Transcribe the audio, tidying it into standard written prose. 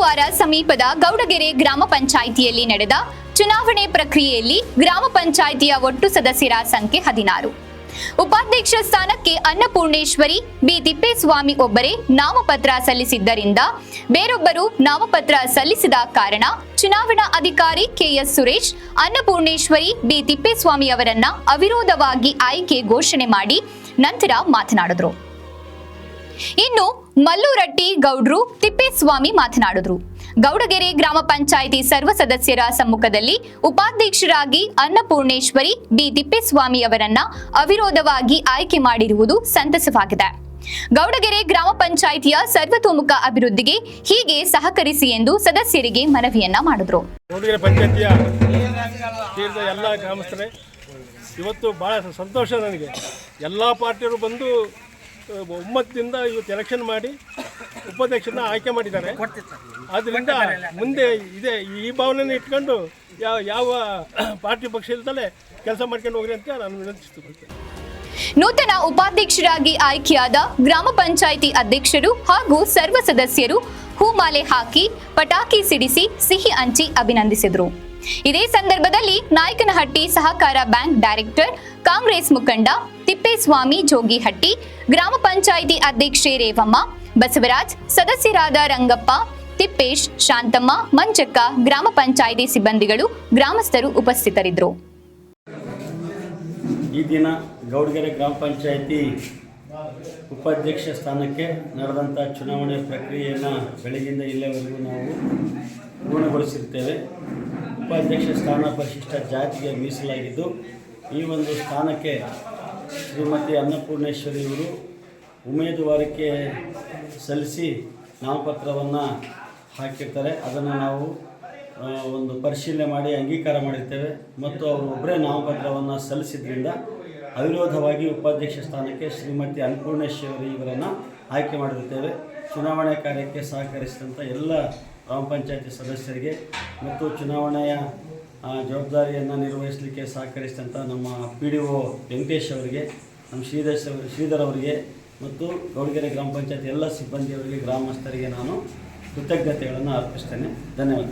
ಕಾರವಾರ ಸಮೀಪದ ಗೌಡಗೆರೆ ಗ್ರಾಮ ಪಂಚಾಯಿತಿಯಲ್ಲಿ ನಡೆದ ಚುನಾವಣೆ ಪ್ರಕ್ರಿಯೆಯಲ್ಲಿ ಗ್ರಾಮ ಪಂಚಾಯಿತಿಯ ಒಟ್ಟು ಸದಸ್ಯರ ಸಂಖ್ಯೆ 16. ಉಪಾಧ್ಯಕ್ಷ ಸ್ಥಾನಕ್ಕೆ ಅನ್ನಪೂರ್ಣೇಶ್ವರಿ ಬಿ ತಿಪ್ಪೇಸ್ವಾಮಿ ಒಬ್ಬರೇ ನಾಮಪತ್ರ ಸಲ್ಲಿಸಿದ್ದರಿಂದ ಬೇರೊಬ್ಬರು ನಾಮಪತ್ರ ಸಲ್ಲಿಸಿದ ಕಾರಣ ಚುನಾವಣಾ ಅಧಿಕಾರಿ ಕೆಎಸ್ ಸುರೇಶ್ ಅನ್ನಪೂರ್ಣೇಶ್ವರಿ ಬಿ ತಿಪ್ಪೇಸ್ವಾಮಿ ಅವರನ್ನ ಅವಿರೋಧವಾಗಿ ಆಯ್ಕೆ ಘೋಷಣೆ ಮಾಡಿ ನಂತರ ಮಾತನಾಡಿದರು. ಇನ್ನು ಮಲ್ಲೂರಟ್ಟಿ ಗೌಡ್ರು ತಿಪ್ಪೇಸ್ವಾಮಿ ಮಾತನಾಡಿದ್ರು. ಗೌಡಗೆರೆ ಗ್ರಾಮ ಪಂಚಾಯಿತಿ ಸರ್ವ ಸದಸ್ಯರ ಸಮ್ಮುಖದಲ್ಲಿ ಉಪಾಧ್ಯಕ್ಷರಾಗಿ ಅನ್ನಪೂರ್ಣೇಶ್ವರಿ ಬಿ ತಿಪ್ಪೇಸ್ವಾಮಿ ಅವರನ್ನ ಅವಿರೋಧವಾಗಿ ಆಯ್ಕೆ ಮಾಡಿರುವುದು ಸಂತಸವಾಗಿದೆ. ಗೌಡಗೆರೆ ಗ್ರಾಮ ಪಂಚಾಯಿತಿಯ ಸರ್ವತೋಮುಖ ಅಭಿವೃದ್ಧಿಗೆ ಹೀಗೆ ಸಹಕರಿಸಿ ಎಂದು ಸದಸ್ಯರಿಗೆ ಮನವಿಯನ್ನ ಮಾಡಿದ್ರು. ಗೌಡಗೆರೆ ಪಂಚಾಯಿತಿಯ ಎಲ್ಲ ಗ್ರಾಮಸ್ಥರೇ, ಇವತ್ತು ಬಹಳ ಸಂತೋಷ ನನಗೆ. ಎಲ್ಲ ಪಾರ್ಟಿಯವರು ಬಂದು ಒಮ್ಮತದಿಂದ ಇವತ್ತು ಎಲೆಕ್ಷನ್ ಮಾಡಿ ಉಪಾಧ್ಯಕ್ಷನ ಆಯ್ಕೆ ಮಾಡಿದ್ದಾರೆ. ಆದ್ದರಿಂದ ಮುಂದೆ ಇದೆ ಈ ಭಾವನೆಯನ್ನು ಇಟ್ಕೊಂಡು ಯಾವ ಪಾರ್ಟಿ ಪಕ್ಷ ಇಲ್ದಲೇ ಕೆಲಸ ಮಾಡ್ಕೊಂಡು ಹೋಗ್ರಿ ಅಂತ ನಾನು ವಿನಂತಿಸುತ್ತೇನೆ. ನೂತನ ಉಪಾಧ್ಯಕ್ಷರಾಗಿ ಆಯ್ಕೆಯಾದ ಗ್ರಾಮ ಪಂಚಾಯಿತಿ ಅಧ್ಯಕ್ಷರು ಹಾಗೂ ಸರ್ವ ಸದಸ್ಯರು ಹೂಮಾಲೆ ಹಾಕಿ ಪಟಾಕಿ ಸಿಡಿಸಿ ಸಿಹಿ ಹಂಚಿ ಅಭಿನಂದಿಸಿದರು. ಇದೇ ಸಂದರ್ಭದಲ್ಲಿ ನಾಯಕನಹಟ್ಟಿ ಸಹಕಾರ ಬ್ಯಾಂಕ್ ಡೈರೆಕ್ಟರ್ ಕಾಂಗ್ರೆಸ್ ಮುಖಂಡ ತಿಪ್ಪೇಸ್ವಾಮಿ ಜೋಗಿಹಟ್ಟಿ, ಗ್ರಾಮ ಪಂಚಾಯಿತಿ ಅಧ್ಯಕ್ಷೆ ರೇವಮ್ಮ, ಬಸವರಾಜ್, ಸದಸ್ಯರಾದ ರಂಗಪ್ಪ, ತಿಪ್ಪೇಶ್, ಶಾಂತಮ್ಮ, ಮಂಚಕ್ಕ, ಗ್ರಾಮ ಪಂಚಾಯಿತಿ ಸಿಬ್ಬಂದಿಗಳು, ಗ್ರಾಮಸ್ಥರು ಉಪಸ್ಥಿತರಿದ್ದರು. ಈ ದಿನ ಗೌಡಗೆರೆ ಗ್ರಾಮ ಪಂಚಾಯಿತಿ ಉಪಾಧ್ಯಕ್ಷ ಸ್ಥಾನಕ್ಕೆ ನಡೆದಂಥ ಚುನಾವಣೆ ಪ್ರಕ್ರಿಯೆಯನ್ನು ಬೆಳಗಿಂದ ಇಲ್ಲಿವರೆಗೂ ನಾವು ಪೂರ್ಣಗೊಳಿಸಿರ್ತೇವೆ. ಉಪಾಧ್ಯಕ್ಷ ಸ್ಥಾನ ಪರಿಶಿಷ್ಟ ಜಾತಿಗೆ ಮೀಸಲಾಗಿದ್ದು, ಈ ಒಂದು ಸ್ಥಾನಕ್ಕೆ ಶ್ರೀಮತಿ ಅನ್ನಪೂರ್ಣೇಶ್ವರಿ ಅವರು ಉಮೇದುವಾರಿಕೆ ಸಲ್ಲಿಸಿ ನಾಮಪತ್ರವನ್ನು ಹಾಕಿರ್ತಾರೆ. ಅದನ್ನು ನಾವು ಒಂದು ಪರಿಶೀಲನೆ ಮಾಡಿ ಅಂಗೀಕಾರ ಮಾಡಿರ್ತೇವೆ ಮತ್ತು ಅವರು ಒಬ್ಬರೇ ನಾಮಪತ್ರವನ್ನು ಸಲ್ಲಿಸಿದ್ರಿಂದ ಅವಿರೋಧವಾಗಿ ಉಪಾಧ್ಯಕ್ಷ ಸ್ಥಾನಕ್ಕೆ ಶ್ರೀಮತಿ ಅನ್ನಪೂರ್ಣೇಶ್ವರಿ ಇವರನ್ನು ಆಯ್ಕೆ ಮಾಡಿರುತ್ತೇವೆ. ಚುನಾವಣೆ ಕಾರ್ಯಕ್ಕೆ ಸಹಕರಿಸಿದಂಥ ಎಲ್ಲ ಗ್ರಾಮ ಪಂಚಾಯತಿ ಸದಸ್ಯರಿಗೆ ಮತ್ತು ಚುನಾವಣೆಯ ಜವಾಬ್ದಾರಿಯನ್ನು ನಿರ್ವಹಿಸಲಿಕ್ಕೆ ಸಹಕರಿಸಿದಂಥ ನಮ್ಮ PDO ವೆಂಕಟೇಶ್ ಅವರಿಗೆ, ನಮ್ಮ ಶ್ರೀಧರ್ ಅವರಿಗೆ ಮತ್ತು ಗೌಡಗೆರೆ ಗ್ರಾಮ ಪಂಚಾಯತಿ ಎಲ್ಲ ಸಿಬ್ಬಂದಿಯವರಿಗೆ, ಗ್ರಾಮಸ್ಥರಿಗೆ ನಾನು ಕೃತಜ್ಞತೆಗಳನ್ನು ಅರ್ಪಿಸ್ತೇನೆ. ಧನ್ಯವಾದ.